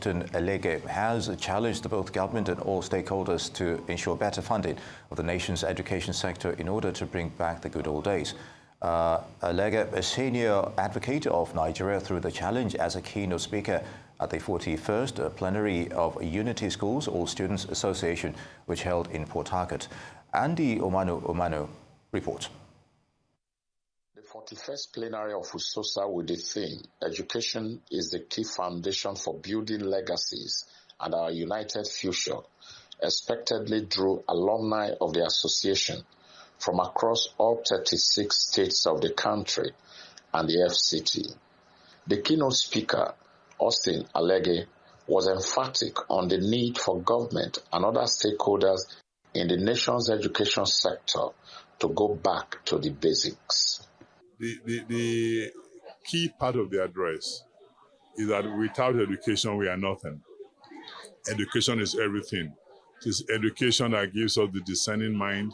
Elege has challenged both government and all stakeholders to ensure better funding of the nation's education sector in order to bring back the good old days. Elege, a senior advocate of Nigeria, threw the challenge as a keynote speaker at the 41st plenary of Unity Schools All Students Association, which held in Port Harcourt. Andy Omano reports. The 41st plenary of USOSA with the theme, Education is the Key Foundation for Building Legacies and Our United Future, expectedly drew alumni of the association from across all 36 states of the country and the FCT. The keynote speaker, Austin Elege, was emphatic on the need for government and other stakeholders in the nation's education sector to go back to the basics. The key part of the address is that without education, we are nothing. Education is everything. It is education that gives us the discerning mind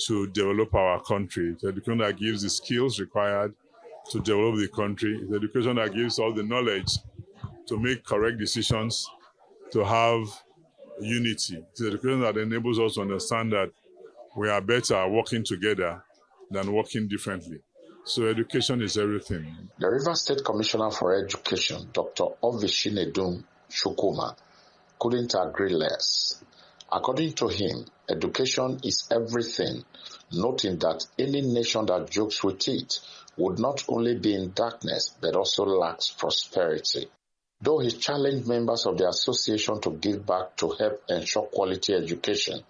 to develop our country. It's education that gives the skills required to develop the country. It's education that gives us the knowledge to make correct decisions, to have unity. It's education that enables us to understand that we are better working together than working differently. So education is everything. The Rivers State Commissioner for Education, Dr. Ovishinedum Shukuma, couldn't agree less. According to him, education is everything, noting that any nation that jokes with it would not only be in darkness but also lacks prosperity. Though he challenged members of the association to give back to help ensure quality education,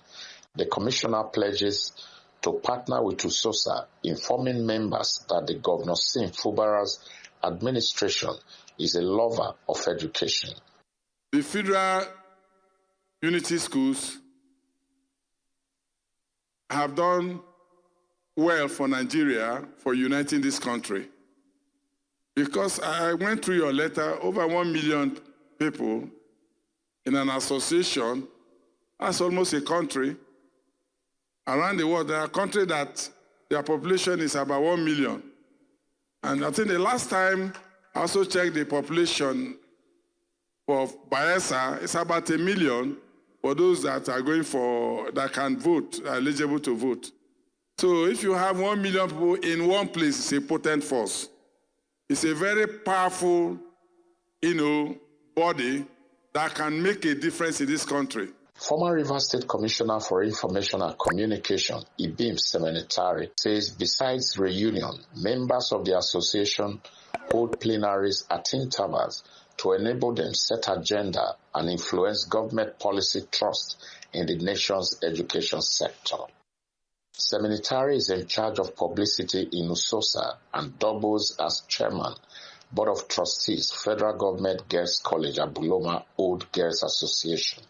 the commissioner pledges to partner with USOSA, informing members that the Governor Sim Fubara's administration is a lover of education. The Federal Unity Schools have done well for Nigeria for uniting this country. Because I went through your letter, over 1 million people in an association, that's almost a country. Around the world, there are countries that their population is about 1 million. And I think the last time I also checked the population for Bayelsa, it's about 1 million for those that are going for, that can vote, are eligible to vote. So if you have 1 million people in one place, it's a potent force. It's a very powerful, body that can make a difference in this country. Former Rivers State Commissioner for Information and Communication, Ibim Semenitari, says besides reunion, members of the association hold plenaries at intervals to enable them set agenda and influence government policy trust in the nation's education sector. Semenitari is in charge of publicity in USOSA and doubles as chairman, Board of Trustees, Federal Government Girls College, Abuloma Old Girls Association.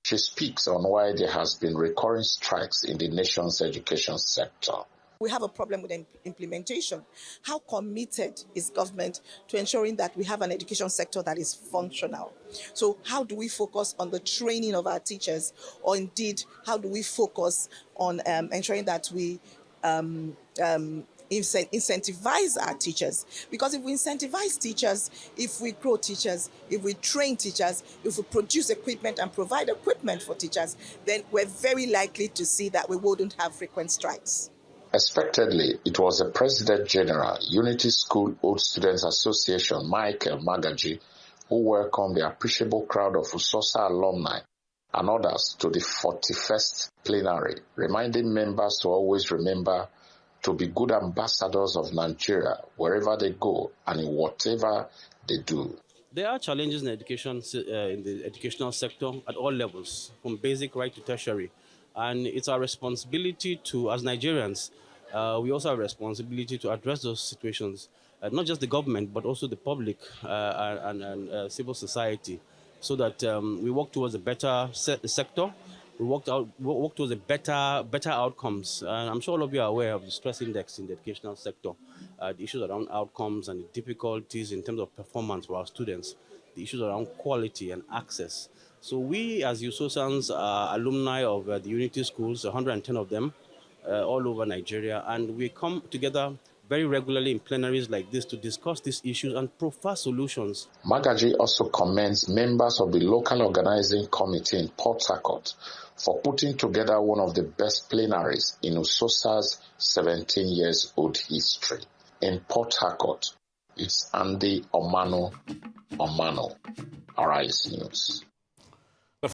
She speaks on why there has been recurring strikes in the nation's education sector. We have a problem with implementation. How committed is government to ensuring that we have an education sector that is functional? So how do we focus on the training of our teachers, or indeed, how do we focus on ensuring that we incentivize our teachers? Because if we incentivize teachers, if we grow teachers, if we train teachers, if we produce equipment and provide equipment for teachers, then we're very likely to see that we wouldn't have frequent strikes. Expectedly, it was the President General, Unity School Old Students Association, Michael Magaji, who welcomed the appreciable crowd of USOSA alumni and others to the 41st plenary, reminding members to always remember to be good ambassadors of Nigeria wherever they go and in whatever they do. There are challenges in education, in the educational sector at all levels, from basic right to tertiary. And it's our responsibility to, as Nigerians, we also have a responsibility to address those situations, not just the government, but also the public and civil society, so that we work towards a better sector. We work towards a better outcomes. And I'm sure all of you are aware of the stress index in the educational sector, the issues around outcomes and the difficulties in terms of performance for our students, the issues around quality and access. So we, as USOSANs, are alumni of the Unity Schools, 110 of them, all over Nigeria, and we come together very regularly in plenaries like this to discuss these issues and proffer solutions. Magaji also commends members of the local organizing committee in Port Harcourt for putting together one of the best plenaries in USOSA's 17 years old history. In Port Harcourt, it's Andy Omano, Arise News.